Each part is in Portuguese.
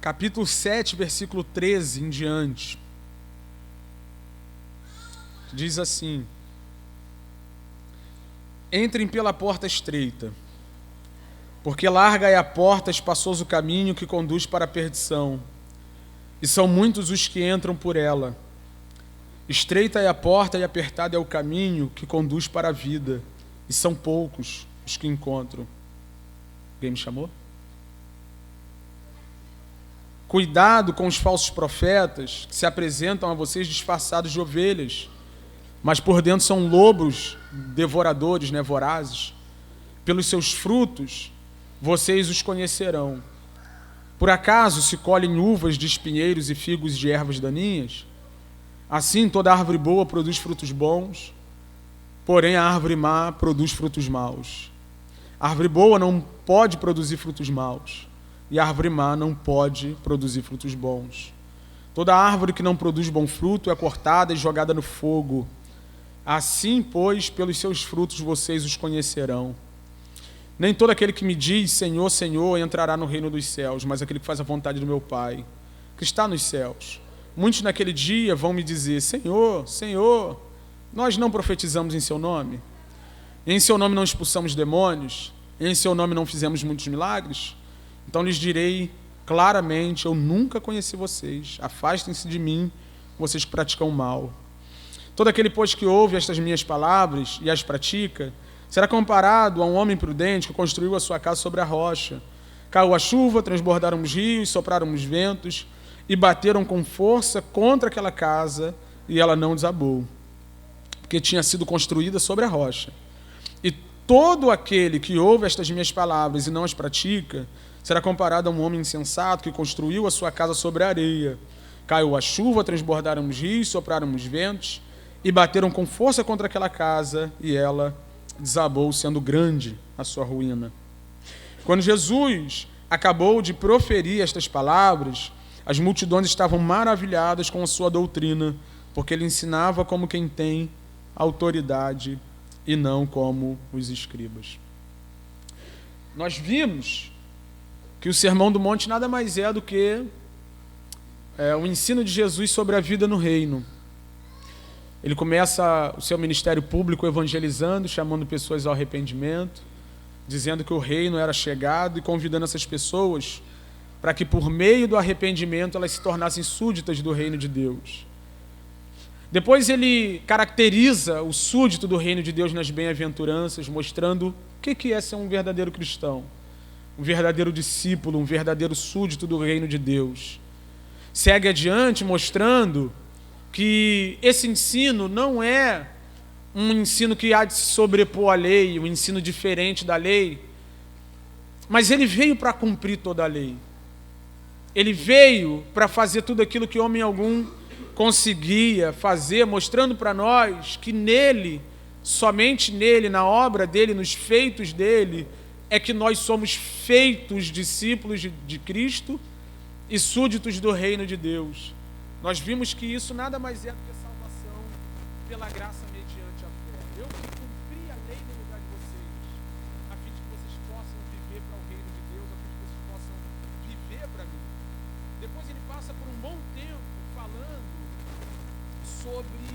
capítulo 7, versículo 13 em diante. Diz assim: entrem pela porta estreita, porque larga é a porta, espaçoso o caminho que conduz para a perdição, e são muitos os que entram por ela. Estreita é a porta e apertado é o caminho que conduz para a vida, e são poucos os que encontram. Alguém me chamou? Cuidado com os falsos profetas que se apresentam a vocês disfarçados de ovelhas, mas por dentro são lobos devoradores, vorazes. Pelos seus frutos vocês os conhecerão. Por acaso se colhem uvas de espinheiros e figos de ervas daninhas? Assim toda árvore boa produz frutos bons, porém a árvore má produz frutos maus. A árvore boa não pode produzir frutos maus, e a árvore má não pode produzir frutos bons. Toda árvore que não produz bom fruto é cortada e jogada no fogo. Assim, pois, pelos seus frutos vocês os conhecerão. Nem todo aquele que me diz Senhor, Senhor entrará no reino dos céus, mas aquele que faz a vontade do meu Pai, que está nos céus. Muitos naquele dia vão me dizer: Senhor, Senhor, nós não profetizamos em seu nome? Em seu nome não expulsamos demônios? Em seu nome não fizemos muitos milagres? Então lhes direi claramente: eu nunca conheci vocês. Afastem-se de mim, vocês que praticam o mal. Todo aquele, pois, que ouve estas minhas palavras e as pratica, será comparado a um homem prudente que construiu a sua casa sobre a rocha. Caiu a chuva, transbordaram os rios, sopraram os ventos e bateram com força contra aquela casa, e ela não desabou, porque tinha sido construída sobre a rocha. E todo aquele que ouve estas minhas palavras e não as pratica, será comparado a um homem insensato que construiu a sua casa sobre a areia. Caiu a chuva, transbordaram os rios, sopraram os ventos e bateram com força contra aquela casa, e ela desabou, sendo grande a sua ruína. Quando Jesus acabou de proferir estas palavras, as multidões estavam maravilhadas com a sua doutrina, porque ele ensinava como quem tem autoridade e não como os escribas. Nós vimos que o Sermão do Monte nada mais é do que o ensino de Jesus sobre a vida no reino. Ele começa o seu ministério público evangelizando, chamando pessoas ao arrependimento, dizendo que o reino era chegado e convidando essas pessoas para que por meio do arrependimento elas se tornassem súditas do reino de Deus. Depois ele caracteriza o súdito do reino de Deus nas bem-aventuranças, mostrando o que é ser um verdadeiro cristão, um verdadeiro discípulo, um verdadeiro súdito do reino de Deus. Segue adiante mostrando que esse ensino não é um ensino que há de se sobrepor à lei, um ensino diferente da lei, mas ele veio para cumprir toda a lei. Ele veio para fazer tudo aquilo que homem algum conseguia fazer, mostrando para nós que nele, somente nele, na obra dele, nos feitos dele, é que nós somos feitos discípulos de Cristo e súditos do reino de Deus. Nós vimos que isso nada mais é do que salvação pela graça mediante a fé. Eu que cumpri a lei no lugar de vocês, a fim de que vocês possam viver para o reino de Deus, a fim de que vocês possam viver para mim. Depois ele passa por um bom tempo falando sobre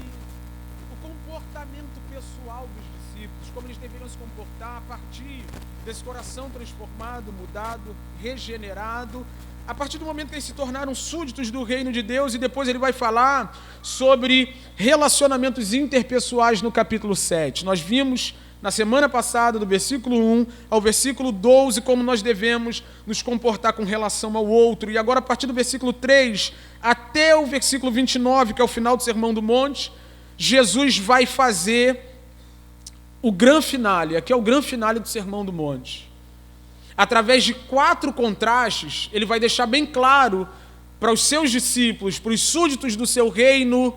o comportamento pessoal dos discípulos, como eles deveriam se comportar a partir desse coração transformado, mudado, regenerado, a partir do momento que eles se tornaram súditos do reino de Deus. E depois ele vai falar sobre relacionamentos interpessoais no capítulo 7. Nós vimos na semana passada, do versículo 1 ao versículo 12, como nós devemos nos comportar com relação ao outro. E agora, a partir do versículo 3 até o versículo 29, que é o final do Sermão do Monte, Jesus vai fazer o grande finale. Aqui é o grande finale do Sermão do Monte. Através de 4 contrastes, ele vai deixar bem claro para os seus discípulos, para os súditos do seu reino,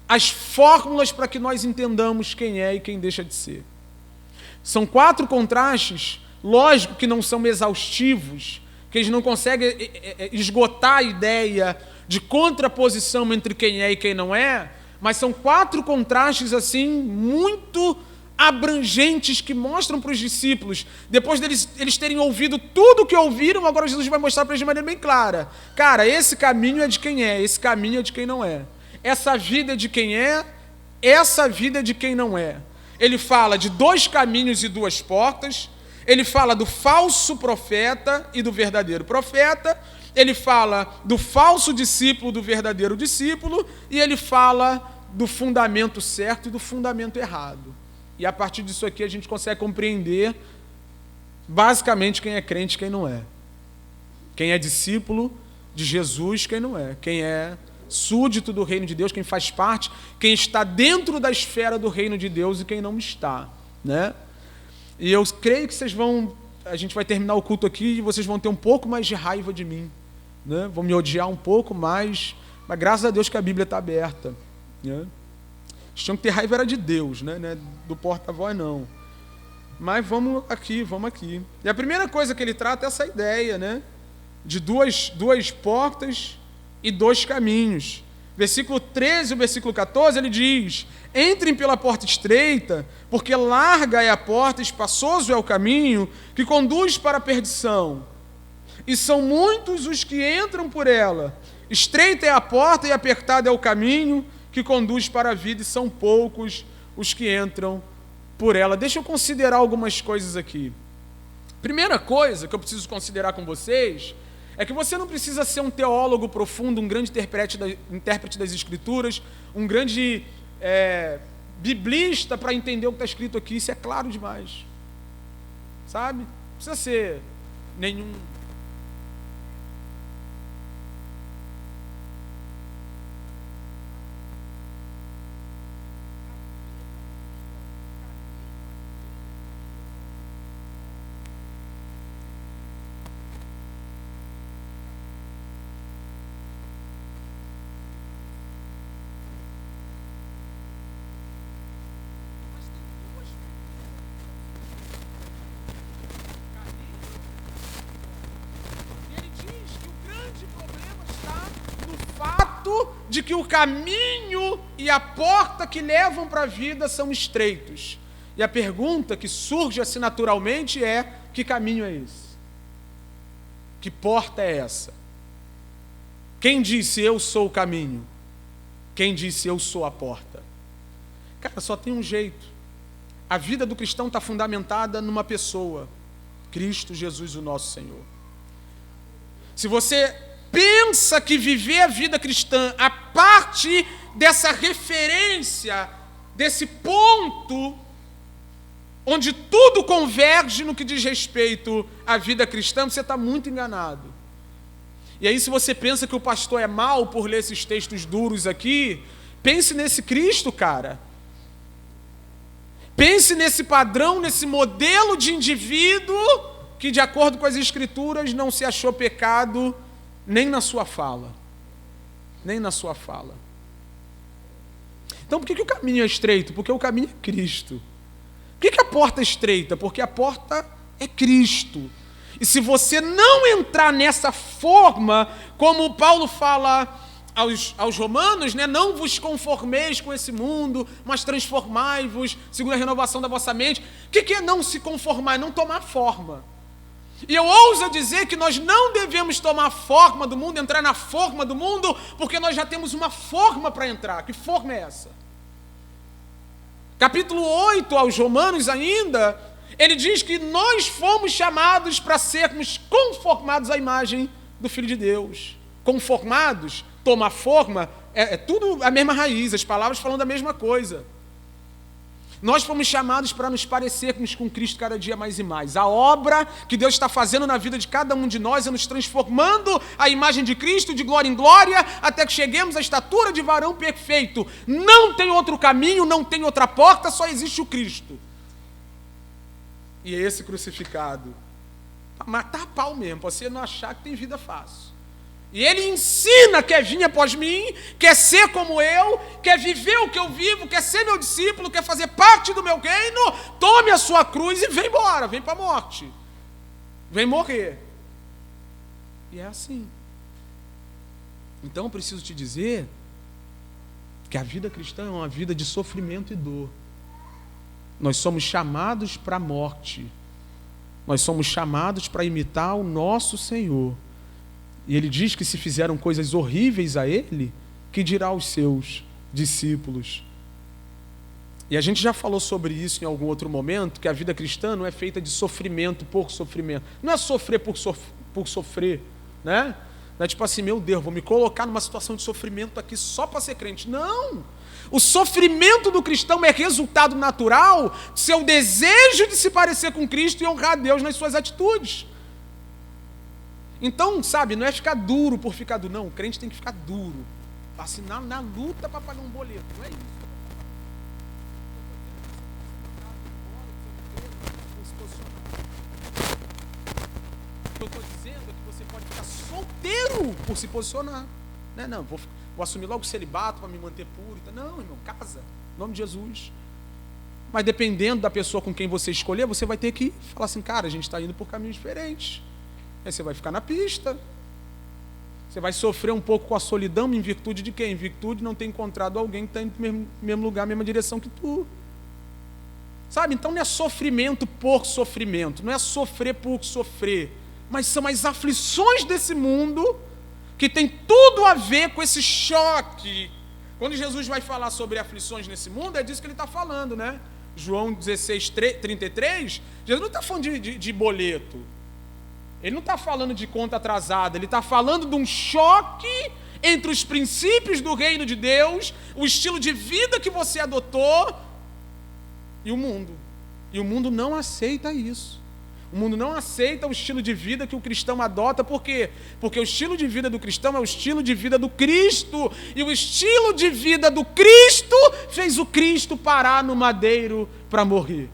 as fórmulas para que nós entendamos quem é e quem deixa de ser. São 4 contrastes, lógico que não são exaustivos, que eles não conseguem esgotar a ideia de contraposição entre quem é e quem não é, mas são 4 contrastes assim muito abrangentes que mostram para os discípulos, depois eles terem ouvido tudo o que ouviram, agora Jesus vai mostrar para eles de maneira bem clara. Cara, esse caminho é de quem é, esse caminho é de quem não é. Essa vida é de quem é, essa vida é de quem não é. Ele fala de 2 caminhos e 2 portas, ele fala do falso profeta e do verdadeiro profeta, ele fala do falso discípulo, do verdadeiro discípulo, e ele fala do fundamento certo e do fundamento errado. E a partir disso aqui a gente consegue compreender basicamente quem é crente e quem não é. Quem é discípulo de Jesus, quem não é. Quem é súdito do reino de Deus, quem faz parte, quem está dentro da esfera do reino de Deus e quem não está, né? E eu creio que a gente vai terminar o culto aqui e vocês vão ter um pouco mais de raiva de mim, né? Vão me odiar um pouco mais, mas graças a Deus que a Bíblia está aberta, né? Eles tinham que ter raiva era de Deus, né? Do porta-voz não. Mas vamos aqui. E a primeira coisa que ele trata é essa ideia, né? De duas portas e 2 caminhos. Versículo 13 e o versículo 14, ele diz: entrem pela porta estreita, porque larga é a porta, espaçoso é o caminho que conduz para a perdição. E são muitos os que entram por ela. Estreita é a porta e apertado é o caminho que conduz para a vida, e são poucos os que entram por ela. Deixa eu considerar algumas coisas aqui. Primeira coisa que eu preciso considerar com vocês é que você não precisa ser um teólogo profundo, um grande intérprete das Escrituras, um grande biblista para entender o que está escrito aqui. Isso é claro demais. Sabe? Não precisa ser nenhum... de que o caminho e a porta que levam para a vida são estreitos. E a pergunta que surge assim naturalmente é: que caminho é esse? Que porta é essa? Quem disse eu sou o caminho? Quem disse eu sou a porta? Cara, só tem um jeito. A vida do cristão está fundamentada numa pessoa: Cristo Jesus, o nosso Senhor. Se você pensa que viver a vida cristã a partir dessa referência, desse ponto onde tudo converge no que diz respeito à vida cristã, você está muito enganado. E aí, se você pensa que o pastor é mau por ler esses textos duros aqui, pense nesse Cristo, cara. Pense nesse padrão, nesse modelo de indivíduo que, de acordo com as Escrituras, não se achou pecado nem na sua fala. Nem na sua fala. Então, por que o caminho é estreito? Porque o caminho é Cristo. Por que a porta é estreita? Porque a porta é Cristo. E se você não entrar nessa forma, como Paulo fala aos romanos, né? Não vos conformeis com esse mundo, mas transformai-vos segundo a renovação da vossa mente. O que é não se conformar? É não tomar forma. E eu ouso dizer que nós não devemos tomar a forma do mundo, entrar na forma do mundo, porque nós já temos uma forma para entrar. Que forma é essa? Capítulo 8 aos Romanos ainda, ele diz que nós fomos chamados para sermos conformados à imagem do Filho de Deus. Conformados, tomar forma, é tudo a mesma raiz, as palavras falam da mesma coisa. Nós fomos chamados para nos parecermos com Cristo cada dia mais e mais. A obra que Deus está fazendo na vida de cada um de nós é nos transformando à imagem de Cristo, de glória em glória, até que cheguemos à estatura de varão perfeito. Não tem outro caminho, não tem outra porta, só existe o Cristo. E é esse crucificado. Para matar a pau mesmo, para você não achar que tem vida fácil. E ele ensina, quer vir após mim, quer ser como eu, quer viver o que eu vivo, quer ser meu discípulo, quer fazer parte do meu reino, tome a sua cruz e vem embora, vem para a morte. Vem morrer. E é assim. Então eu preciso te dizer que a vida cristã é uma vida de sofrimento e dor. Nós somos chamados para a morte. Nós somos chamados para imitar o nosso Senhor. E ele diz que se fizeram coisas horríveis a ele, que dirá aos seus discípulos? E a gente já falou sobre isso em algum outro momento, que a vida cristã não é feita de sofrimento por sofrimento. Não é sofrer por sofrer, né? Não é tipo assim, meu Deus, vou me colocar numa situação de sofrimento aqui só para ser crente. Não! O sofrimento do cristão é resultado natural do seu desejo de se parecer com Cristo e honrar a Deus nas suas atitudes. Então, sabe, não é ficar duro por ficar duro. Não, o crente tem que ficar duro. Assim, na luta para pagar um boleto. Não é isso. O que eu estou dizendo é que você pode ficar solteiro por se posicionar. Não, vou assumir logo o celibato para me manter puro. Não, irmão, casa. Em nome de Jesus. Mas dependendo da pessoa com quem você escolher, você vai ter que falar assim, cara, a gente está indo por caminhos diferentes. Aí você vai ficar na pista. Você vai sofrer um pouco com a solidão, em virtude de quê? Em virtude de não ter encontrado alguém que está indo no mesmo lugar, mesma direção que tu. Sabe? Então não é sofrimento por sofrimento, não é sofrer por sofrer, mas são as aflições desse mundo que tem tudo a ver com esse choque. Quando Jesus vai falar sobre aflições nesse mundo, é disso que ele está falando, né? João 16:33, Jesus não está falando de boleto. Ele não está falando de conta atrasada, ele está falando de um choque entre os princípios do reino de Deus, o estilo de vida que você adotou e o mundo. E o mundo não aceita isso. O mundo não aceita o estilo de vida que o cristão adota. Por quê? Porque o estilo de vida do cristão é o estilo de vida do Cristo. E o estilo de vida do Cristo fez o Cristo parar no madeiro para morrer.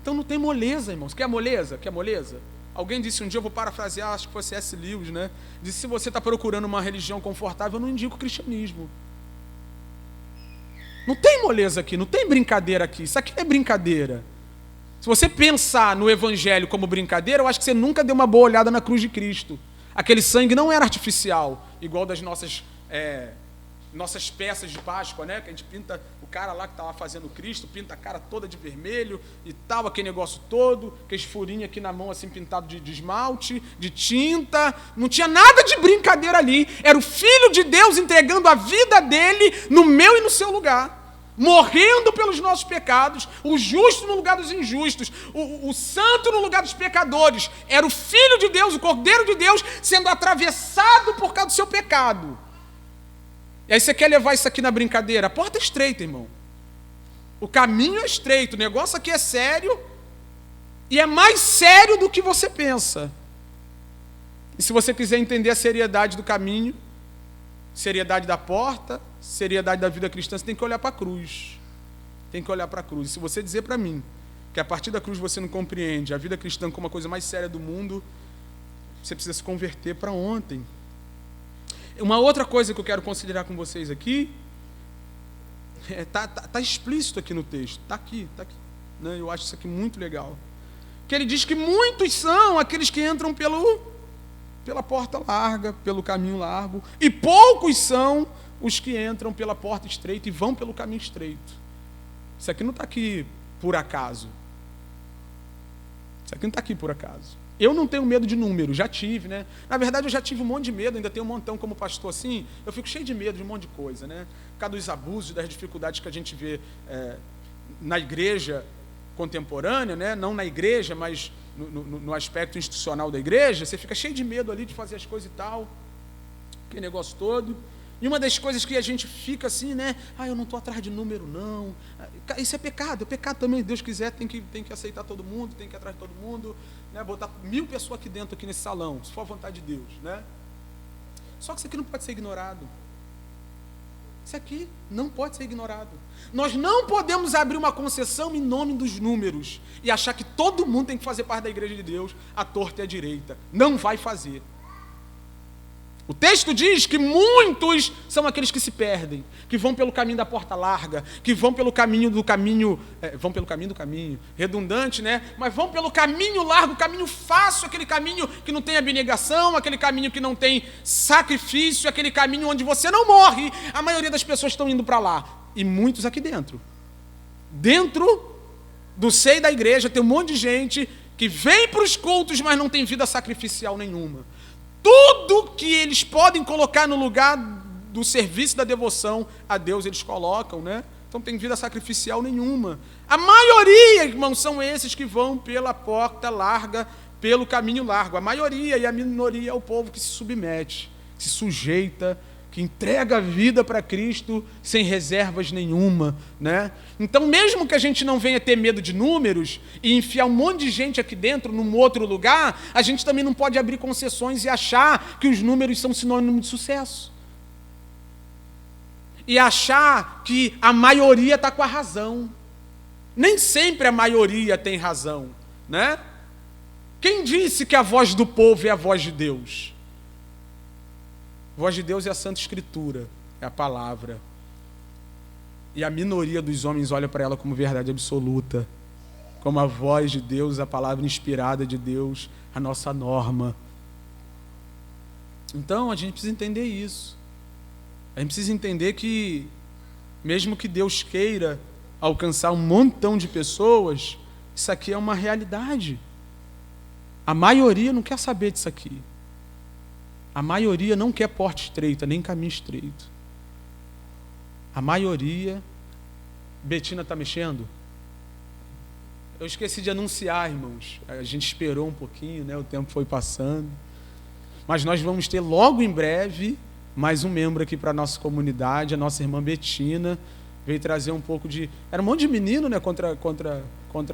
Então não tem moleza, irmãos. Quer moleza? Quer moleza? Alguém disse um dia, eu vou parafrasear, acho que foi C.S. Lewis, né? Disse, se você está procurando uma religião confortável, eu não indico o cristianismo. Não tem moleza aqui, não tem brincadeira aqui. Isso aqui não é brincadeira. Se você pensar no evangelho como brincadeira, eu acho que você nunca deu uma boa olhada na cruz de Cristo. Aquele sangue não era artificial, igual das nossas peças de Páscoa, né? Que a gente pinta, o cara lá que estava fazendo Cristo, pinta a cara toda de vermelho e tal, aquele negócio todo, aqueles furinhos aqui na mão assim pintado de esmalte, de tinta. Não tinha nada de brincadeira ali. Era o Filho de Deus entregando a vida dele no meu e no seu lugar. Morrendo pelos nossos pecados, o justo no lugar dos injustos, o santo no lugar dos pecadores. Era o Filho de Deus, o Cordeiro de Deus, sendo atravessado por causa do seu pecado. E aí você quer levar isso aqui na brincadeira? A porta é estreita, irmão. O caminho é estreito, o negócio aqui é sério, e é mais sério do que você pensa. E se você quiser entender a seriedade do caminho, seriedade da porta, seriedade da vida cristã, você tem que olhar para a cruz. Tem que olhar para a cruz. E se você dizer para mim que a partir da cruz você não compreende a vida cristã como a coisa mais séria do mundo, você precisa se converter para ontem. Uma outra coisa que eu quero considerar com vocês aqui, tá explícito aqui no texto, está aqui, né? Eu acho isso aqui muito legal. Que ele diz que muitos são aqueles que entram pela porta larga, pelo caminho largo, e poucos são os que entram pela porta estreita e vão pelo caminho estreito. Isso aqui não está aqui por acaso. Isso aqui não está aqui por acaso. Eu não tenho medo de número, já tive, né? Na verdade, eu já tive um monte de medo, ainda tenho um montão como pastor assim. Eu fico cheio de medo de um monte de coisa, né? Por causa dos abusos, das dificuldades que a gente vê na igreja contemporânea, né? Não na igreja, mas no aspecto institucional da igreja. Você fica cheio de medo ali de fazer as coisas e tal, aquele negócio todo. E uma das coisas que a gente fica assim, né? Eu não estou atrás de número, não. Isso é pecado também. Se Deus quiser, tem que aceitar todo mundo, tem que ir atrás de todo mundo, né? Botar 1000 pessoas aqui dentro, aqui nesse salão, se for a vontade de Deus, né? Só que isso aqui não pode ser ignorado. Isso aqui não pode ser ignorado. Nós não podemos abrir uma concessão em nome dos números e achar que todo mundo tem que fazer parte da igreja de Deus, à torta e à direita. Não vai fazer. O texto diz que muitos são aqueles que se perdem, que vão pelo caminho da porta larga, que vão pelo caminho do caminho, redundante, né? Mas vão pelo caminho largo, caminho fácil, aquele caminho que não tem abnegação, aquele caminho que não tem sacrifício, aquele caminho onde você não morre. A maioria das pessoas estão indo para lá. e muitos aqui dentro. Dentro do seio da igreja tem um monte de gente que vem para os cultos, mas não tem vida sacrificial nenhuma. Tudo que eles podem colocar no lugar do serviço da devoção a Deus, eles colocam, né? Então não tem vida sacrificial nenhuma. A maioria, irmãos, são esses que vão pela porta larga, pelo caminho largo. A maioria, e a minoria é o povo que se submete, que se sujeita, que entrega a vida para Cristo sem reservas nenhuma, né? Então, mesmo que a gente não venha ter medo de números e enfiar um monte de gente aqui dentro, num outro lugar, a gente também não pode abrir concessões e achar que os números são sinônimo de sucesso. E achar que a maioria está com a razão. Nem sempre a maioria tem razão, né? Quem disse que a voz do povo é a voz de Deus? A voz de Deus é a Santa Escritura, é a palavra. E a minoria dos homens olha para ela como verdade absoluta, como a voz de Deus, a palavra inspirada de Deus, a nossa norma. Então, a gente precisa entender isso. A gente precisa entender que, mesmo que Deus queira alcançar um montão de pessoas, isso aqui é uma realidade. A maioria não quer saber disso aqui. A maioria não quer porta estreita, nem caminho estreito. A maioria... Betina está mexendo? Eu esqueci de anunciar, irmãos. A gente esperou um pouquinho, né? O tempo foi passando. Mas nós vamos ter logo em breve mais um membro aqui para a nossa comunidade. A nossa irmã Betina veio trazer um pouco de... Era um monte de menino, né? Contra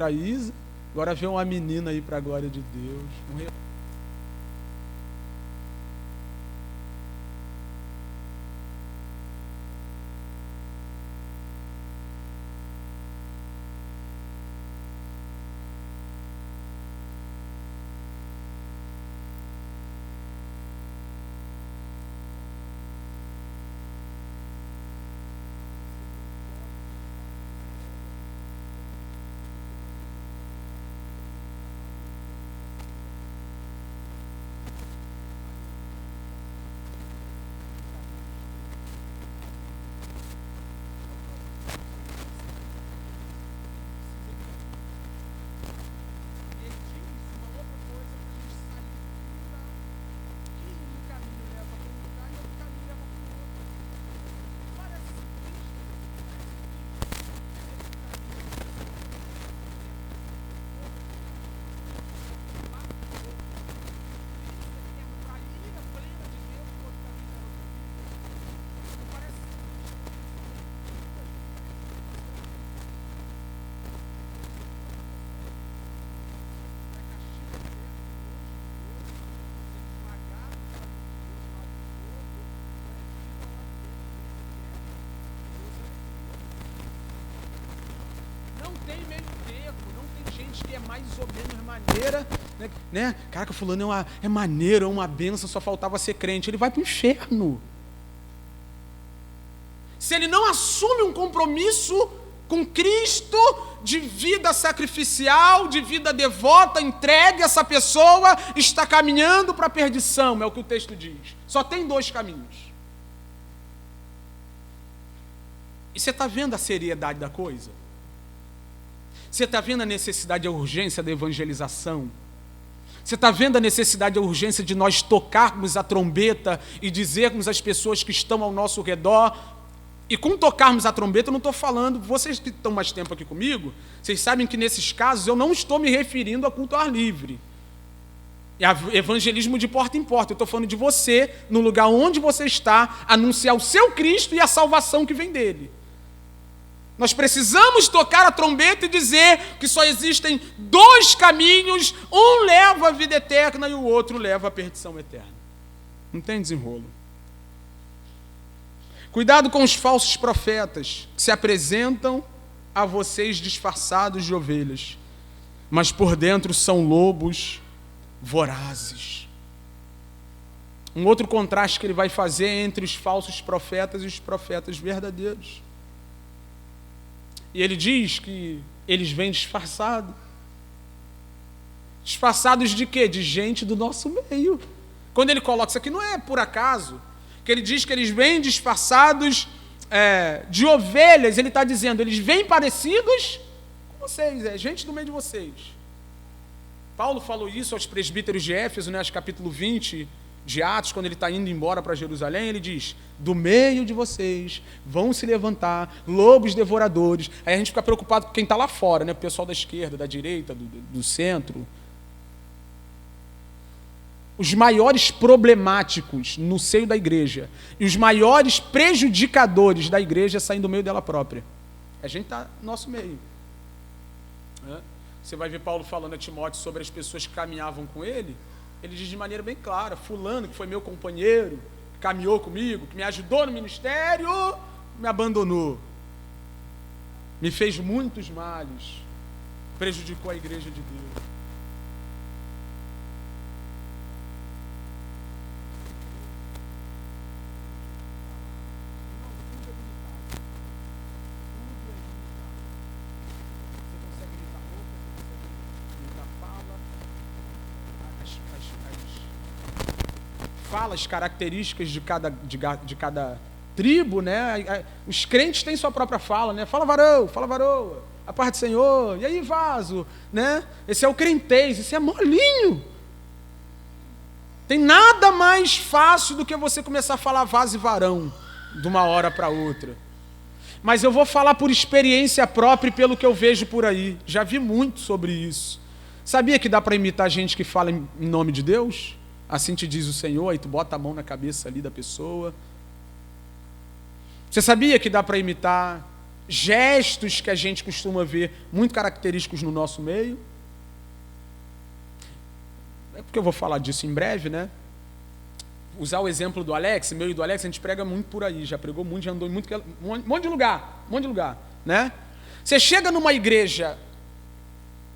a Isa. Agora veio uma menina aí para a glória de Deus. Que é mais ou menos maneira, né? Caraca, fulano é maneiro, é uma bênção, só faltava ser crente. Ele vai para o inferno. Se ele não assume um compromisso com Cristo de vida sacrificial, de vida devota, entregue, essa pessoa está caminhando para a perdição, é o que o texto diz. Só tem dois caminhos. E você está vendo a seriedade da coisa? Você está vendo a necessidade e a urgência da evangelização? Você está vendo a necessidade e a urgência de nós tocarmos a trombeta e dizermos às pessoas que estão ao nosso redor? E com tocarmos a trombeta, eu não estou falando, vocês que estão mais tempo aqui comigo, vocês sabem que nesses casos eu não estou me referindo a culto ao ar livre. É evangelismo de porta em porta. Eu estou falando de você, no lugar onde você está, anunciar o seu Cristo e a salvação que vem dele. Nós precisamos tocar a trombeta e dizer que só existem dois caminhos, um leva à vida eterna e o outro leva à perdição eterna. Não tem desenrolo. Cuidado com os falsos profetas que se apresentam a vocês disfarçados de ovelhas, mas por dentro são lobos vorazes. Um outro contraste que ele vai fazer é entre os falsos profetas e os profetas verdadeiros. E ele diz que eles vêm disfarçados. Disfarçados de quê? De gente do nosso meio. Quando ele coloca isso aqui, não é por acaso, que ele diz que eles vêm disfarçados de ovelhas, ele está dizendo, eles vêm parecidos com vocês, gente do meio de vocês. Paulo falou isso aos presbíteros de Éfeso, né, capítulo 20 de Atos, quando ele está indo embora para Jerusalém, ele diz, do meio de vocês vão se levantar lobos devoradores. Aí a gente fica preocupado com quem está lá fora, né, o pessoal da esquerda, da direita, do centro. Os maiores problemáticos no seio da igreja e os maiores prejudicadores da igreja saem do meio dela própria. A gente está no nosso meio. Você vai ver Paulo falando a Timóteo sobre as pessoas que caminhavam com ele. Ele diz de maneira bem clara, fulano que foi meu companheiro, que caminhou comigo, que me ajudou no ministério, me abandonou. Me fez muitos males, prejudicou a igreja de Deus. Fala as características de cada tribo, né? Os crentes têm sua própria fala, né? Fala varoa, a paz do Senhor, e aí vaso, né? Esse é o crentez, esse é molinho. Tem nada mais fácil do que você começar a falar vaso e varão de uma hora para outra. Mas eu vou falar por experiência própria e pelo que eu vejo por aí. Já vi muito sobre isso. Sabia que dá para imitar gente que fala em nome de Deus? Assim te diz o Senhor, aí tu bota a mão na cabeça ali da pessoa. Você sabia que dá para imitar gestos que a gente costuma ver muito característicos no nosso meio? É porque eu vou falar disso em breve, né? Usar o exemplo do Alex, meu e do Alex, a gente prega muito por aí, já pregou muito, já andou em um monte de lugar, né? Você chega numa igreja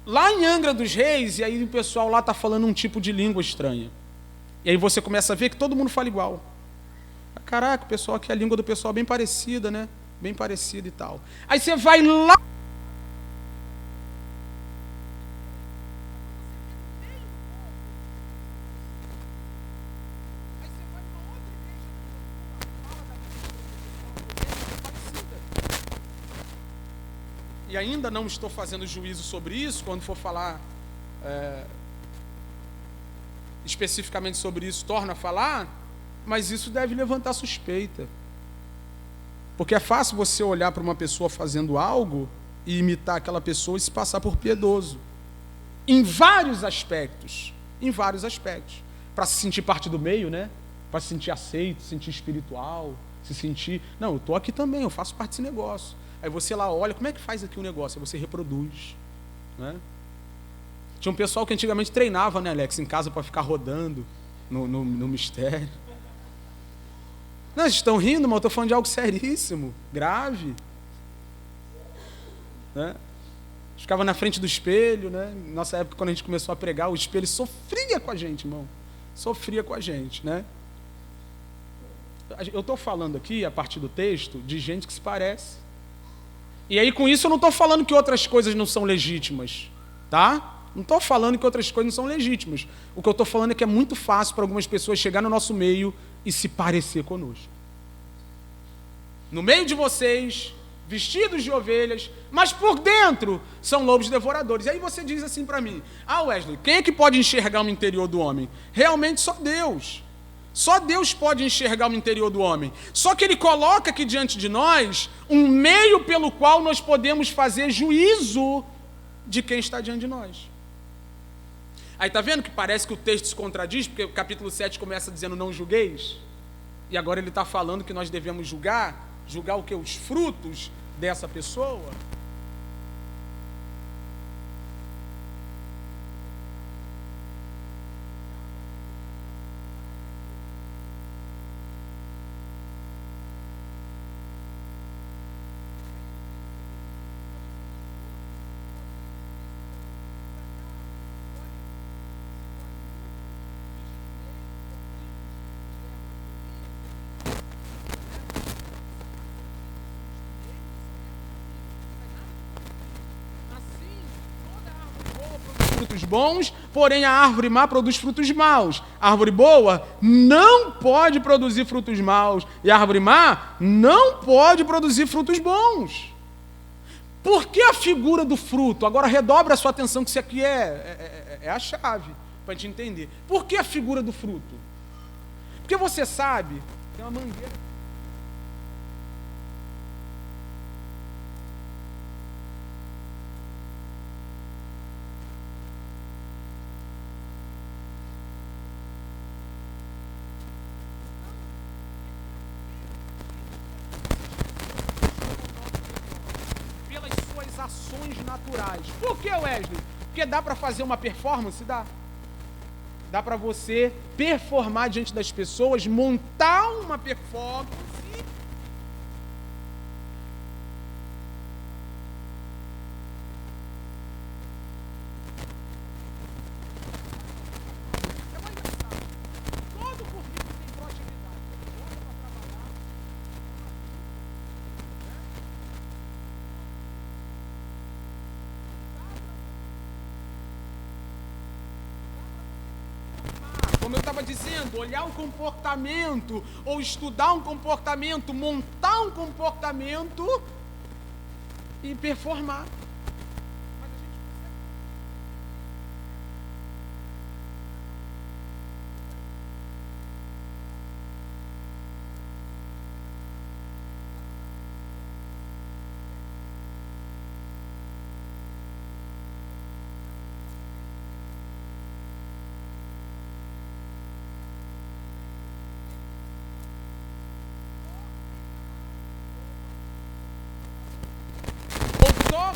lá em Angra dos Reis e aí o pessoal lá está falando um tipo de língua estranha. E aí você começa a ver que todo mundo fala igual. Caraca, o pessoal aqui, a língua do pessoal é bem parecida, né? Bem parecida e tal. Aí você vai lá. E ainda não estou fazendo juízo sobre isso, quando for falar especificamente sobre isso, torna a falar, mas isso deve levantar suspeita. Porque é fácil você olhar para uma pessoa fazendo algo e imitar aquela pessoa e se passar por piedoso. Em vários aspectos. Para se sentir parte do meio, né? Para se sentir aceito, se sentir espiritual, se sentir... Não, eu estou aqui também, eu faço parte desse negócio. Aí você lá olha, como é que faz aqui o negócio? Aí você reproduz, né? Tinha um pessoal que antigamente treinava, né, Alex, em casa para ficar rodando no mistério. Não, vocês estão rindo, mas eu estou falando de algo seríssimo, grave. Né? Ficava na frente do espelho, né? Nossa época, quando a gente começou a pregar, o espelho sofria com a gente, irmão. Sofria com a gente, né? Eu estou falando aqui, a partir do texto, de gente que se parece. E aí, com isso, eu não estou falando que outras coisas não são legítimas, tá? Não estou falando que outras coisas não são legítimas. O que eu estou falando é que é muito fácil para algumas pessoas chegar no nosso meio e se parecer conosco. No meio de vocês, vestidos de ovelhas, mas por dentro são lobos devoradores. E aí você diz assim para mim, Wesley, quem é que pode enxergar o interior do homem? Realmente só Deus. Só Deus pode enxergar o interior do homem. Só que Ele coloca aqui diante de nós um meio pelo qual nós podemos fazer juízo de quem está diante de nós. Aí está vendo que parece que o texto se contradiz, porque o capítulo 7 começa dizendo não julgueis, e agora ele está falando que nós devemos julgar o quê? Os frutos dessa pessoa. frutos bons, porém a árvore má produz frutos maus. A árvore boa não pode produzir frutos maus, e a árvore má não pode produzir frutos bons. Por que a figura do fruto? Agora redobre a sua atenção, que isso aqui é a chave para a gente entender. Por que a figura do fruto? Porque você sabe, tem uma mangueira. Pelas suas ações naturais. Por que, Wesley? Porque dá para fazer uma performance? Dá para você performar diante das pessoas, montar uma performance. É mais engraçado. Todo currículo tem proatividade. Bota para trabalhar. Como eu estava dizendo, olhar o comportamento, ou estudar um comportamento, montar um comportamento e performar. Mas a gente só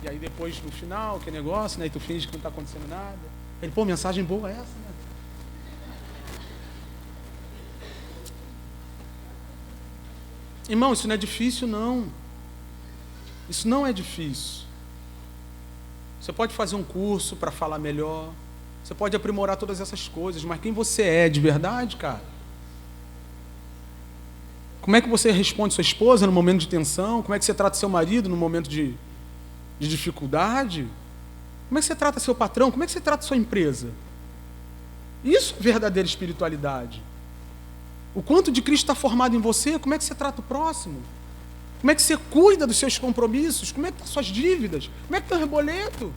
E aí depois, no final, que negócio, né? E tu finge que não está acontecendo nada. Ele, pô, mensagem boa essa, né? Irmão, isso não é difícil, não. Isso não é difícil. Você pode fazer um curso para falar melhor. Você pode aprimorar todas essas coisas. Mas quem você é de verdade, cara? Como é que você responde sua esposa no momento de tensão? Como é que você trata seu marido no momento de dificuldade? Como é que você trata seu patrão? Como é que você trata sua empresa? Isso é verdadeira espiritualidade. O quanto de Cristo está formado em você? Como é que você trata o próximo? Como é que você cuida dos seus compromissos? Como é que estão as suas dívidas? Como é que está o reboleto?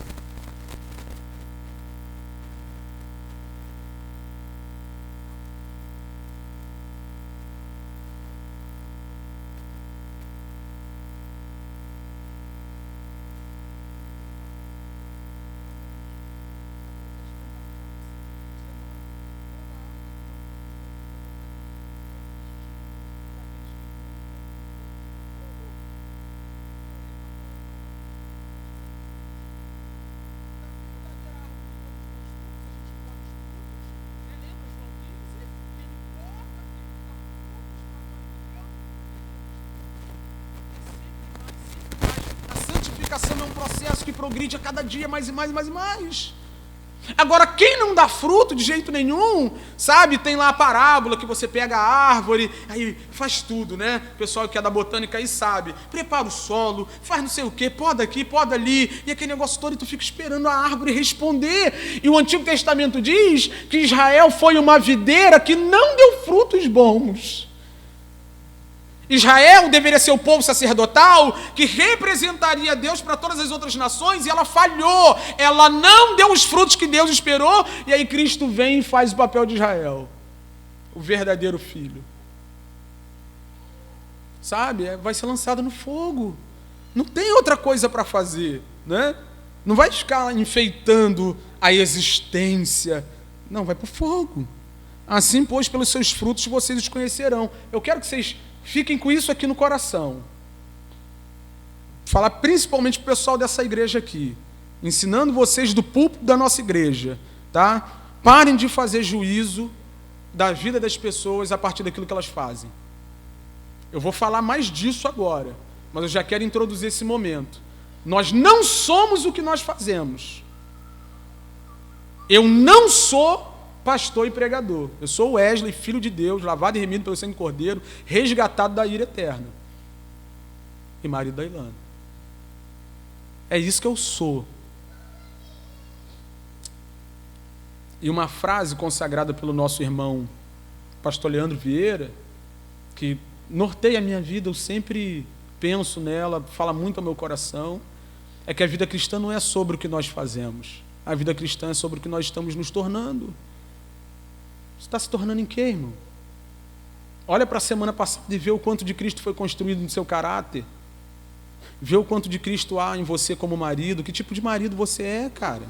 É um processo que progride a cada dia mais e mais e mais e mais. Agora, quem não dá fruto de jeito nenhum, sabe, tem lá a parábola que você pega a árvore, aí faz tudo, né? O pessoal que é da botânica aí sabe, prepara o solo, faz não sei o quê, poda aqui, poda ali, e aquele negócio todo, e tu fica esperando a árvore responder. E o Antigo Testamento diz que Israel foi uma videira que não deu frutos bons. Israel deveria ser o povo sacerdotal que representaria Deus para todas as outras nações, e ela falhou, ela não deu os frutos que Deus esperou, e aí Cristo vem e faz o papel de Israel, o verdadeiro filho. Sabe, vai ser lançado no fogo, não tem outra coisa para fazer, né? Não vai ficar enfeitando a existência, não, vai para o fogo. Assim, pois, pelos seus frutos vocês os conhecerão. Eu quero que vocês fiquem com isso aqui no coração. Falar principalmente para o pessoal dessa igreja aqui, ensinando vocês do púlpito da nossa igreja, tá? Parem de fazer juízo da vida das pessoas a partir daquilo que elas fazem. Eu vou falar mais disso agora, mas eu já quero introduzir esse momento. Nós não somos o que nós fazemos. Eu não sou pastor e pregador. Eu sou Wesley, filho de Deus, lavado e remido pelo sangue do Cordeiro, resgatado da ira eterna. E marido da Ilana. É isso que eu sou. E uma frase consagrada pelo nosso irmão pastor Leandro Vieira, que norteia a minha vida, eu sempre penso nela, fala muito ao meu coração, é que a vida cristã não é sobre o que nós fazemos. A vida cristã é sobre o que nós estamos nos tornando. Você está se tornando em quê, irmão? Olha para a semana passada e vê o quanto de Cristo foi construído no seu caráter. Vê o quanto de Cristo há em você como marido. Que tipo de marido você é, cara?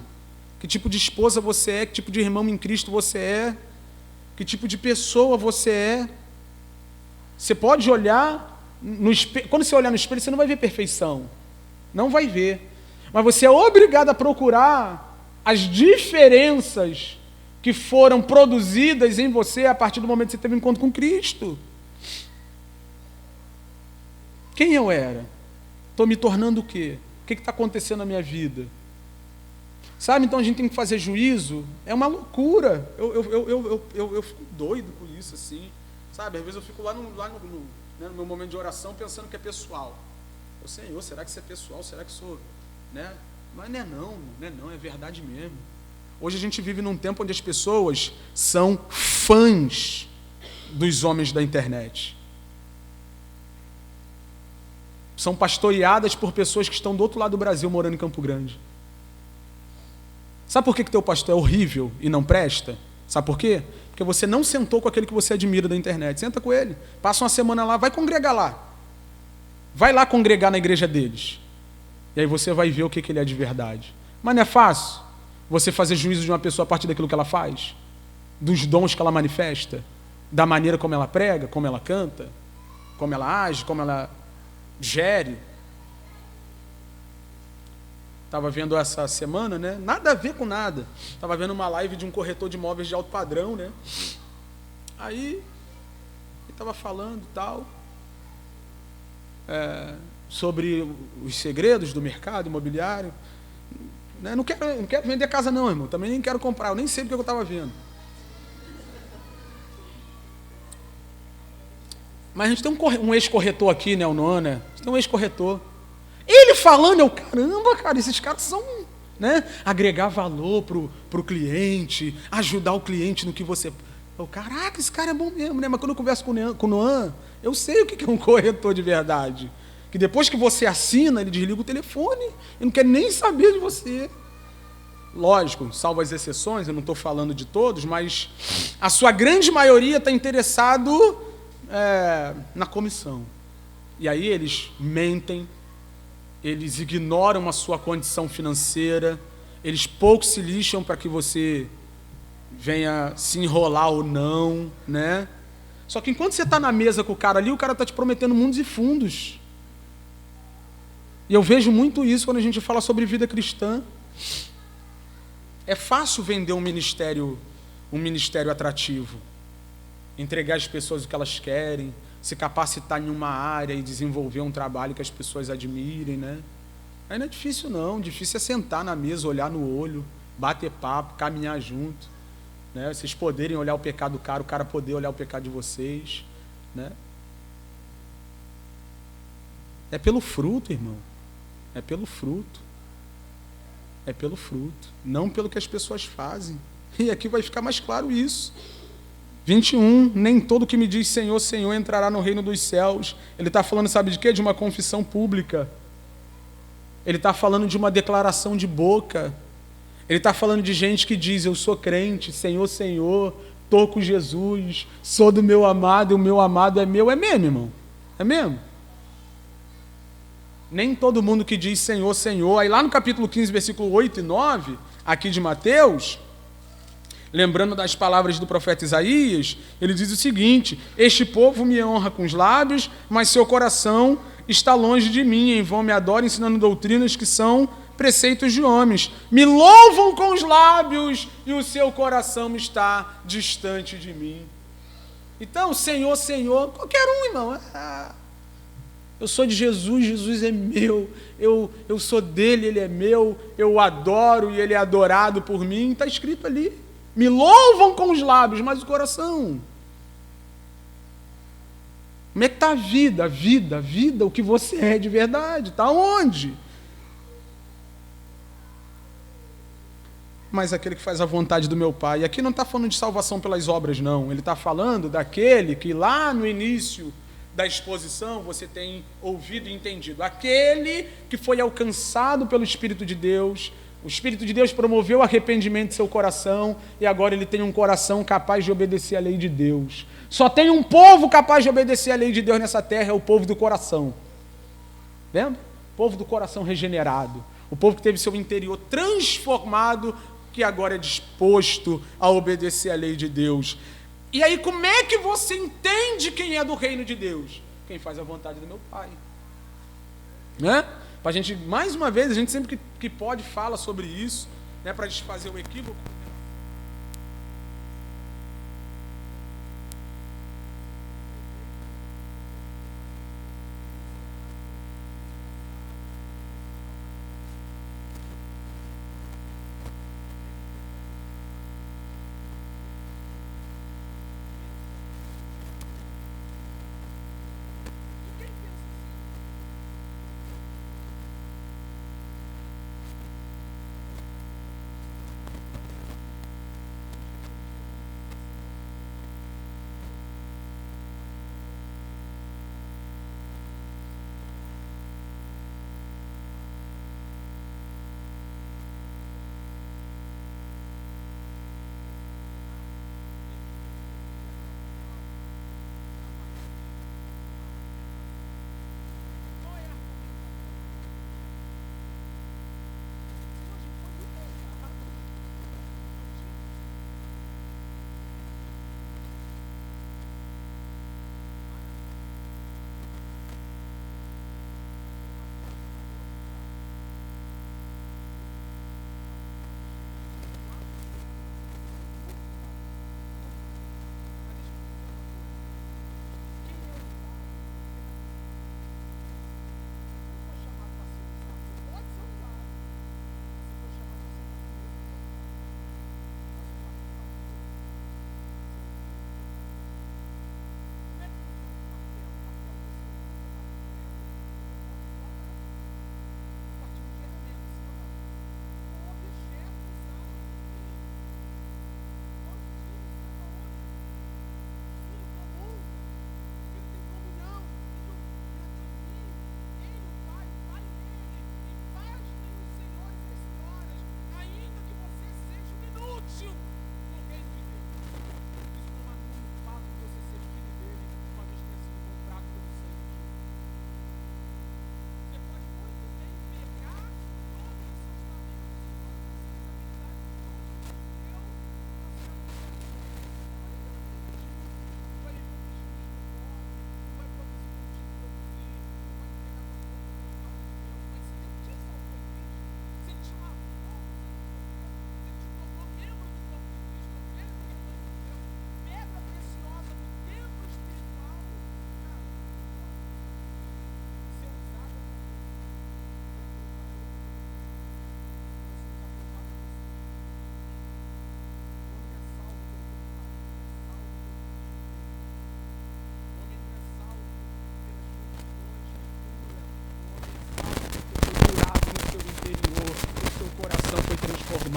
Que tipo de esposa você é? Que tipo de irmão em Cristo você é? Que tipo de pessoa você é? Você pode olhar no espelho. Quando você olhar no espelho, você não vai ver perfeição. Não vai ver. Mas você é obrigado a procurar as diferenças que foram produzidas em você a partir do momento que você teve um encontro com Cristo. Quem eu era? Estou me tornando o quê? O que está acontecendo na minha vida? Sabe, então a gente tem que fazer juízo. É uma loucura. Eu fico doido com isso, assim. Sabe, às vezes eu fico lá no meu momento de oração pensando que é pessoal. Eu, Senhor, será que isso é pessoal? Será que sou... Né? Mas não é não, é verdade mesmo. Hoje a gente vive num tempo onde as pessoas são fãs dos homens da internet. São pastoreadas por pessoas que estão do outro lado do Brasil, morando em Campo Grande. Sabe por que teu pastor é horrível e não presta? Sabe por quê? Porque você não sentou com aquele que você admira da internet. Senta com ele, passa uma semana lá, vai congregar lá. Vai lá congregar na igreja deles. E aí você vai ver o que ele é de verdade. Mas não é fácil você fazer juízo de uma pessoa a partir daquilo que ela faz? Dos dons que ela manifesta? Da maneira como ela prega, como ela canta? Como ela age, como ela gere? Estava vendo essa semana, né? Nada a ver com nada. Estava vendo uma live de um corretor de imóveis de alto padrão, né? Aí, ele estava falando tal, sobre os segredos do mercado imobiliário. Né? Não quero vender casa não, irmão. Também nem quero comprar. Eu nem sei do que eu estava vendo. Mas a gente tem um ex-corretor aqui, né? O Nona. A gente tem um ex-corretor. Ele falando, eu, caramba, cara, esses caras são, né? Agregar valor pro cliente, ajudar o cliente no que você... Eu, caraca, esse cara é bom mesmo, né? Mas quando eu converso com o Noan, eu sei o que é um corretor de verdade. Que depois que você assina, ele desliga o telefone e não quer nem saber de você. Lógico, salvo as exceções, eu não estou falando de todos, mas a sua grande maioria está interessado na comissão. E aí eles mentem, eles ignoram a sua condição financeira, eles pouco se lixam para que você venha se enrolar ou não, né? Só que enquanto você está na mesa com o cara ali, o cara está te prometendo mundos e fundos. E eu vejo muito isso quando a gente fala sobre vida cristã. É fácil vender um ministério atrativo, entregar às pessoas o que elas querem, se capacitar em uma área e desenvolver um trabalho que as pessoas admirem, né? Aí não é difícil não, difícil é sentar na mesa, olhar no olho, bater papo, caminhar junto, né? Vocês poderem olhar o pecado do cara, o cara poder olhar o pecado de vocês, né? É pelo fruto, irmão. É pelo fruto. É pelo fruto, não pelo que as pessoas fazem. E aqui vai ficar mais claro isso. 21, nem todo que me diz Senhor, Senhor entrará no reino dos céus. Ele está falando, sabe de quê? De uma confissão pública. Ele está falando de uma declaração de boca. Ele está falando de gente que diz, eu sou crente, Senhor, Senhor, estou com Jesus, sou do meu amado, e o meu amado é meu. É mesmo, irmão? É mesmo? Nem todo mundo que diz Senhor, Senhor. Aí lá no capítulo 15, versículo 8 e 9, aqui de Mateus, lembrando das palavras do profeta Isaías, ele diz o seguinte: este povo me honra com os lábios, mas seu coração está longe de mim, em vão me adoram, ensinando doutrinas que são preceitos de homens. Me louvam com os lábios e o seu coração está distante de mim. Então, Senhor, Senhor, qualquer um, irmão. Eu sou de Jesus, Jesus é meu, eu sou dele, ele é meu, eu o adoro e ele é adorado por mim. Está escrito ali. Me louvam com os lábios, mas o coração. Como é que está a vida, o que você é de verdade? Está onde? Mas aquele que faz a vontade do meu Pai. E aqui não está falando de salvação pelas obras, não. Ele está falando daquele que lá no início da exposição você tem ouvido e entendido. Aquele que foi alcançado pelo Espírito de Deus. O Espírito de Deus promoveu o arrependimento de seu coração e agora ele tem um coração capaz de obedecer à lei de Deus. Só tem um povo capaz de obedecer à lei de Deus nessa terra, é o povo do coração. Vendo? O povo do coração regenerado. O povo que teve seu interior transformado, que agora é disposto a obedecer à lei de Deus. E aí, como é que você entende quem é do reino de Deus? Quem faz a vontade do meu Pai. Né? Para a gente, mais uma vez, a gente sempre que pode fala sobre isso, né, para desfazer o equívoco.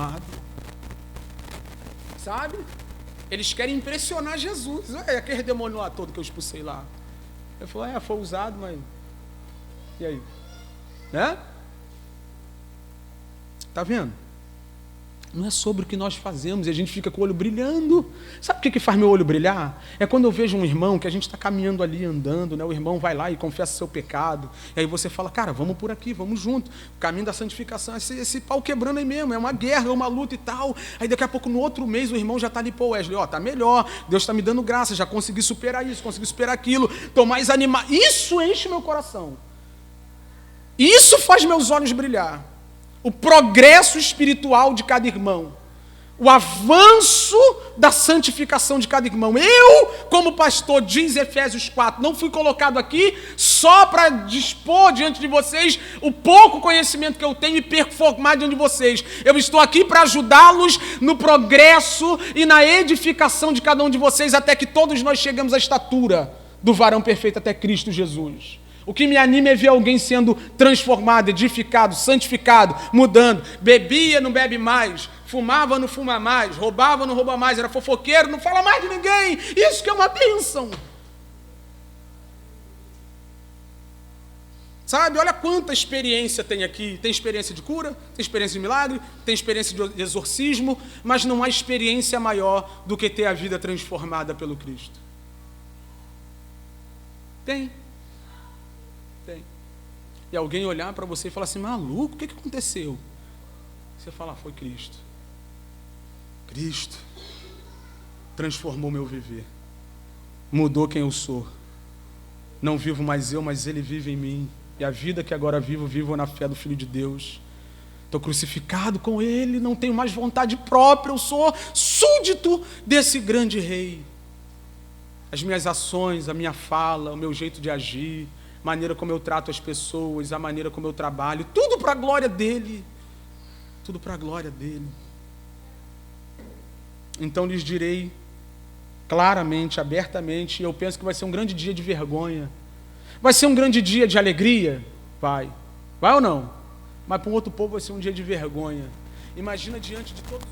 transformado. Sabe? Eles querem impressionar Jesus. Olha, aquele demônio lá todo que eu expulsei lá. Ele falou, foi usado, mas... E aí? Né? Tá vendo? Não é sobre o que nós fazemos e a gente fica com o olho brilhando. Sabe o que faz meu olho brilhar? É quando eu vejo um irmão que a gente está caminhando ali, andando, né? O irmão vai lá e confessa seu pecado. E aí você fala, cara, vamos por aqui, vamos junto. O caminho da santificação, esse pau quebrando aí mesmo, é uma guerra, é uma luta e tal. Aí daqui a pouco, no outro mês, o irmão já está ali, pô, Wesley, tá melhor, Deus está me dando graça, já consegui superar isso, consegui superar aquilo, estou mais animado. Isso enche meu coração. Isso faz meus olhos brilhar. O progresso espiritual de cada irmão, o avanço da santificação de cada irmão. Eu, como pastor, diz Efésios 4, não fui colocado aqui só para dispor diante de vocês o pouco conhecimento que eu tenho e performar diante de vocês. Eu estou aqui para ajudá-los no progresso e na edificação de cada um de vocês, até que todos nós chegamos à estatura do varão perfeito até Cristo Jesus. O que me anima é ver alguém sendo transformado, edificado, santificado, mudando. Bebia, não bebe mais. Fumava, não fuma mais. Roubava, não rouba mais. Era fofoqueiro, não fala mais de ninguém. Isso que é uma bênção. Sabe, olha quanta experiência tem aqui. Tem experiência de cura, tem experiência de milagre, tem experiência de exorcismo, mas não há experiência maior do que ter a vida transformada pelo Cristo. Tem. E alguém olhar para você e falar assim, maluco, o que aconteceu? Você fala, foi Cristo. Cristo transformou meu viver. Mudou quem eu sou. Não vivo mais eu, mas Ele vive em mim. E a vida que agora vivo, vivo na fé do Filho de Deus. Estou crucificado com Ele, não tenho mais vontade própria, eu sou súdito desse grande Rei. As minhas ações, a minha fala, o meu jeito de agir, a maneira como eu trato as pessoas, a maneira como eu trabalho, tudo para a glória dEle. Tudo para a glória dEle. Então lhes direi claramente, abertamente, e eu penso que vai ser um grande dia de vergonha. Vai ser um grande dia de alegria? Vai. Vai ou não? Mas para um outro povo vai ser um dia de vergonha. Imagina diante de todos...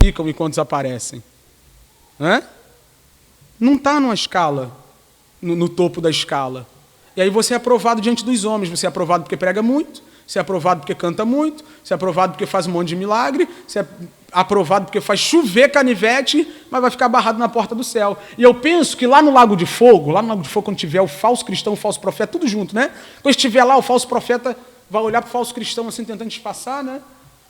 ficam e quantos aparecem? Não está numa escala, no topo da escala. E aí você é aprovado diante dos homens. Você é aprovado porque prega muito, você é aprovado porque canta muito, você é aprovado porque faz um monte de milagre, você é aprovado porque faz chover canivete, mas vai ficar barrado na porta do céu. E eu penso que lá no Lago de Fogo, quando tiver o falso cristão, o falso profeta, tudo junto, né? Quando estiver lá, o falso profeta vai olhar para o falso cristão assim, tentando disfarçar, né?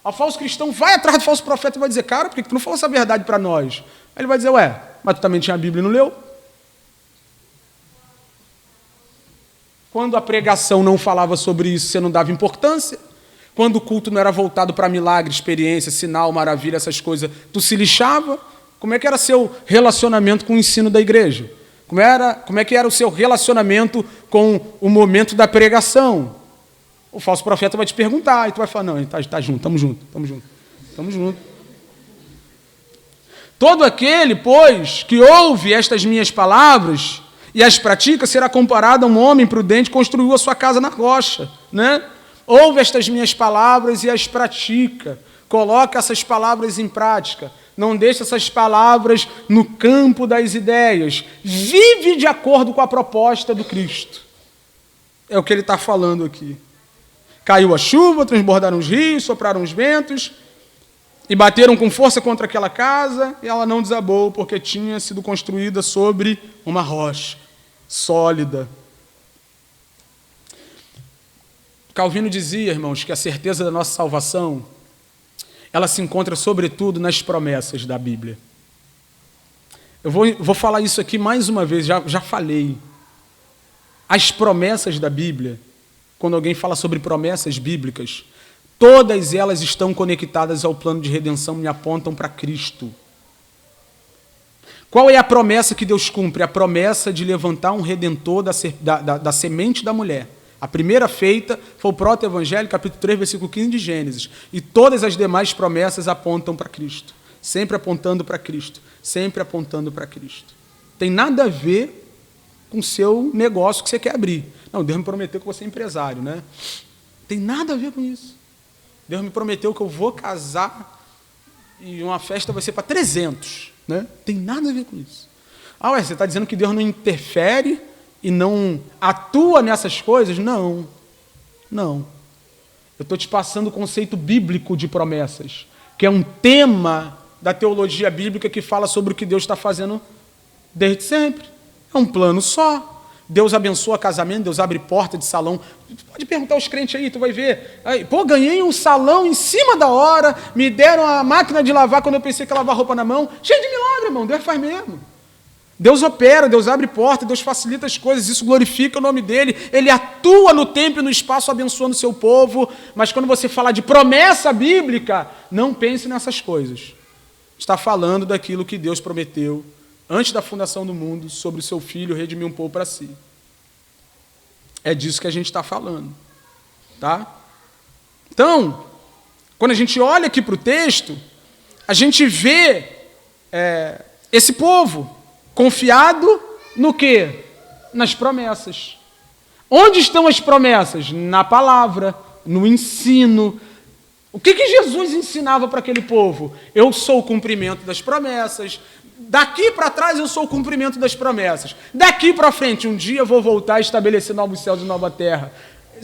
O falso cristão vai atrás do falso profeta e vai dizer, cara, por que tu não falou essa verdade para nós? Aí ele vai dizer, ué, mas tu também tinha a Bíblia e não leu? Quando a pregação não falava sobre isso, você não dava importância? Quando o culto não era voltado para milagre, experiência, sinal, maravilha, essas coisas, tu se lixava? Como é que era seu relacionamento com o ensino da igreja? Como é que era o seu relacionamento com o momento da pregação? O falso profeta vai te perguntar, e tu vai falar, não, tá junto, estamos juntos. Todo aquele, pois, que ouve estas minhas palavras e as pratica, será comparado a um homem prudente que construiu a sua casa na rocha, né? Ouve estas minhas palavras e as pratica. Coloca essas palavras em prática. Não deixe essas palavras no campo das ideias. Vive de acordo com a proposta do Cristo. É o que ele está falando aqui. Caiu a chuva, transbordaram os rios, sopraram os ventos e bateram com força contra aquela casa, e ela não desabou, porque tinha sido construída sobre uma rocha sólida. Calvino dizia, irmãos, que a certeza da nossa salvação, ela se encontra sobretudo nas promessas da Bíblia. Eu vou falar isso aqui mais uma vez, já falei. As promessas da Bíblia, quando alguém fala sobre promessas bíblicas, todas elas estão conectadas ao plano de redenção e apontam para Cristo. Qual é a promessa que Deus cumpre? A promessa de levantar um redentor da semente da mulher. A primeira feita foi o proto-evangelho, capítulo 3, versículo 15 de Gênesis. E todas as demais promessas apontam para Cristo. Sempre apontando para Cristo. Sempre apontando para Cristo. Tem nada a ver com o seu negócio que você quer abrir. Não, Deus me prometeu que você é empresário, né? Tem nada a ver com isso. Deus me prometeu que eu vou casar e uma festa vai ser para 300, né? Tem nada a ver com isso. Você está dizendo que Deus não interfere e não atua nessas coisas? Não. Eu estou te passando o conceito bíblico de promessas, que é um tema da teologia bíblica que fala sobre o que Deus está fazendo desde sempre. É um plano só. Deus abençoa casamento, Deus abre porta de salão. Tu pode perguntar aos crentes aí, tu vai ver. Aí, ganhei um salão em cima da hora, me deram a máquina de lavar quando eu pensei que ia lavar roupa na mão. Cheio de milagre, irmão, Deus faz mesmo. Deus opera, Deus abre porta, Deus facilita as coisas, isso glorifica o nome dele. Ele atua no tempo e no espaço abençoando o seu povo. Mas quando você fala de promessa bíblica, não pense nessas coisas. Está falando daquilo que Deus prometeu antes da fundação do mundo, sobre o seu filho redimir um povo para si. É disso que a gente está falando. Tá? Então, quando a gente olha aqui para o texto, a gente vê esse povo confiado no quê? Nas promessas. Onde estão as promessas? Na palavra, no ensino. O que Jesus ensinava para aquele povo? Eu sou o cumprimento das promessas. Daqui para trás eu sou o cumprimento das promessas. Daqui para frente, um dia eu vou voltar a estabelecer novos céus e nova terra.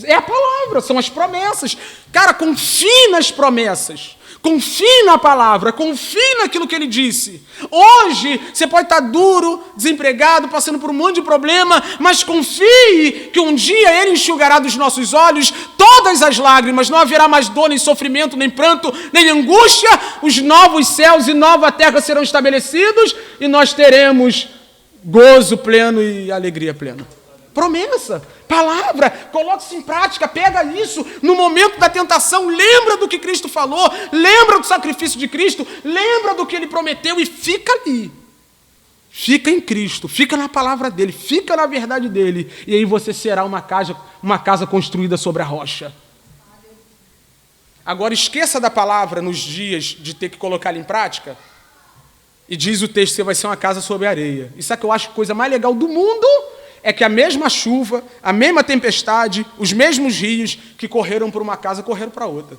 É a palavra, são as promessas. Cara, confie nas promessas. Confie na palavra, confie naquilo que ele disse. Hoje, você pode estar duro, desempregado, passando por um monte de problema, mas confie que um dia ele enxugará dos nossos olhos todas as lágrimas, não haverá mais dor, nem sofrimento, nem pranto, nem angústia. Os novos céus e nova terra serão estabelecidos e nós teremos gozo pleno e alegria plena. Promessa, palavra, coloque-se em prática, pega isso no momento da tentação, lembra do que Cristo falou, lembra do sacrifício de Cristo, lembra do que Ele prometeu e fica ali. Fica em Cristo, fica na palavra dEle, fica na verdade dEle, e aí você será uma casa construída sobre a rocha. Agora esqueça da palavra nos dias de ter que colocá-la em prática, e diz o texto que você vai ser uma casa sobre a areia. Isso é que eu acho a coisa mais legal do mundo, é que a mesma chuva, a mesma tempestade, os mesmos rios que correram para uma casa, correram para outra.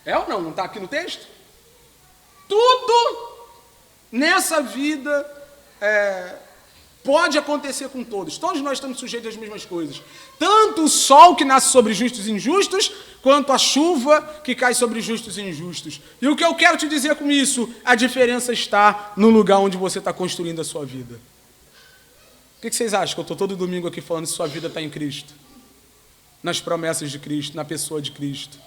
É ou não? Não está aqui no texto? Tudo nessa vida pode acontecer com todos. Todos nós estamos sujeitos às mesmas coisas. Tanto o sol que nasce sobre justos e injustos, quanto a chuva que cai sobre justos e injustos. E o que eu quero te dizer com isso? A diferença está no lugar onde você está construindo a sua vida. O que vocês acham? Que eu estou todo domingo aqui falando se sua vida está em Cristo? Nas promessas de Cristo, na pessoa de Cristo.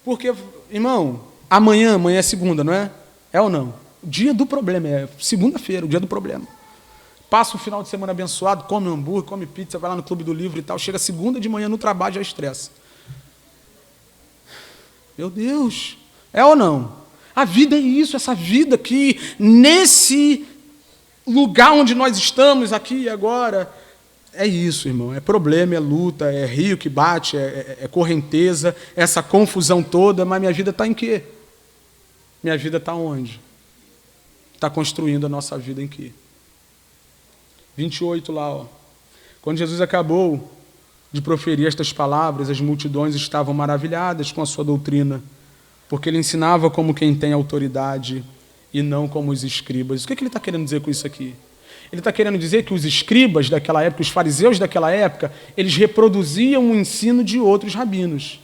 Porque, irmão, amanhã é segunda, não é? É ou não? O dia do problema, é segunda-feira, o dia do problema. Passa o final de semana abençoado, come hambúrguer, come pizza, vai lá no Clube do Livro e tal, chega segunda de manhã no trabalho, já estressa. Meu Deus, é ou não? A vida é isso, essa vida que nesse lugar onde nós estamos, aqui e agora, é isso, irmão, é problema, é luta, é rio que bate, é correnteza, essa confusão toda, mas minha vida está em quê? Minha vida está onde? Está construindo a nossa vida em quê? 28 lá, ó. Quando Jesus acabou de proferir estas palavras, as multidões estavam maravilhadas com a sua doutrina, porque ele ensinava como quem tem autoridade e não como os escribas. O que ele está querendo dizer com isso aqui? Ele está querendo dizer que os escribas daquela época, os fariseus daquela época, eles reproduziam o ensino de outros rabinos.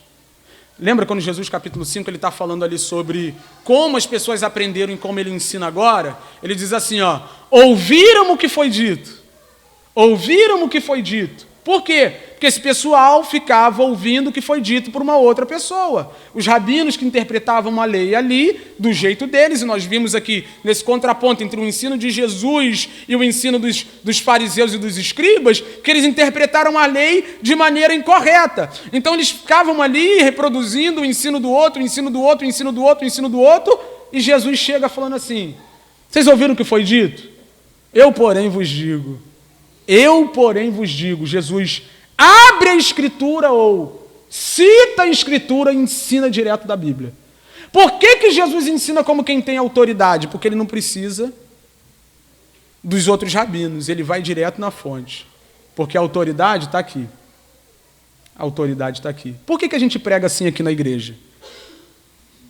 Lembra quando Jesus, capítulo 5, ele está falando ali sobre como as pessoas aprenderam e como ele ensina agora? Ele diz assim, ó, ouviram o que foi dito. Ouviram o que foi dito. Por quê? Porque esse pessoal ficava ouvindo o que foi dito por uma outra pessoa. Os rabinos que interpretavam a lei ali, do jeito deles, e nós vimos aqui nesse contraponto entre o ensino de Jesus e o ensino dos fariseus e dos escribas, que eles interpretaram a lei de maneira incorreta. Então eles ficavam ali reproduzindo o ensino do outro, o ensino do outro, o ensino do outro, o ensino do outro, e Jesus chega falando assim, vocês ouviram o que foi dito? Eu, porém, vos digo, Jesus abre a Escritura ou cita a Escritura e ensina direto da Bíblia. Por que Jesus ensina como quem tem autoridade? Porque ele não precisa dos outros rabinos, ele vai direto na fonte. Porque a autoridade está aqui. A autoridade está aqui. Por que a gente prega assim aqui na igreja?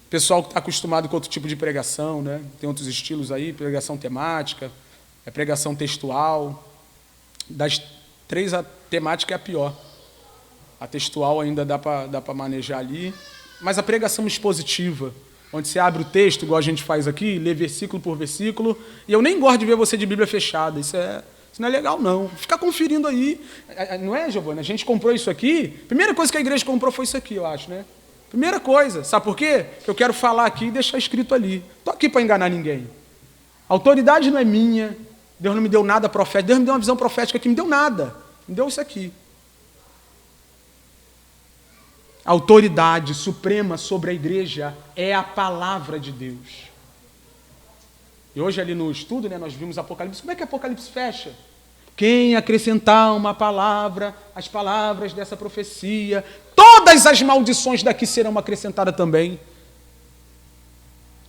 O pessoal que está acostumado com outro tipo de pregação, né? Tem outros estilos aí, pregação temática, pregação textual. Das três, a temática é a pior. A textual ainda dá para manejar ali. Mas a pregação expositiva, onde você abre o texto, igual a gente faz aqui, lê versículo por versículo, e eu nem gosto de ver você de Bíblia fechada. Isso não é legal, não. Fica conferindo aí. Não é, Giovana? A gente comprou isso aqui. Primeira coisa que a igreja comprou foi isso aqui, eu acho, né? Primeira coisa. Sabe por quê? Eu quero falar aqui e deixar escrito ali. Estou aqui para enganar ninguém. A autoridade não é minha. Deus não me deu nada profético. Deus me deu uma visão profética que me deu nada. Me deu isso aqui. A autoridade suprema sobre a igreja é a palavra de Deus. E hoje ali no estudo, né, nós vimos Apocalipse. Como é que Apocalipse fecha? Quem acrescentar uma palavra, as palavras dessa profecia, todas as maldições daqui serão acrescentadas também.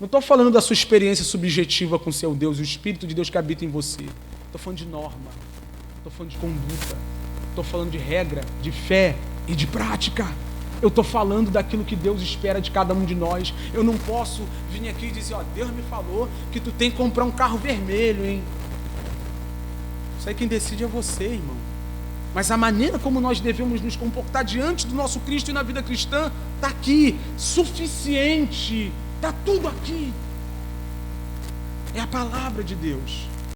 Não estou falando da sua experiência subjetiva com seu Deus, o Espírito de Deus que habita em você. Estou falando de norma, estou falando de conduta, estou falando de regra, de fé e de prática. Eu estou falando daquilo que Deus espera de cada um de nós. Eu não posso vir aqui e dizer, ó, Deus me falou que tu tem que comprar um carro vermelho, hein? Isso aí quem decide é você, irmão. Mas a maneira como nós devemos nos comportar diante do nosso Cristo e na vida cristã está aqui, suficiente. Está tudo aqui. É a palavra de Deus.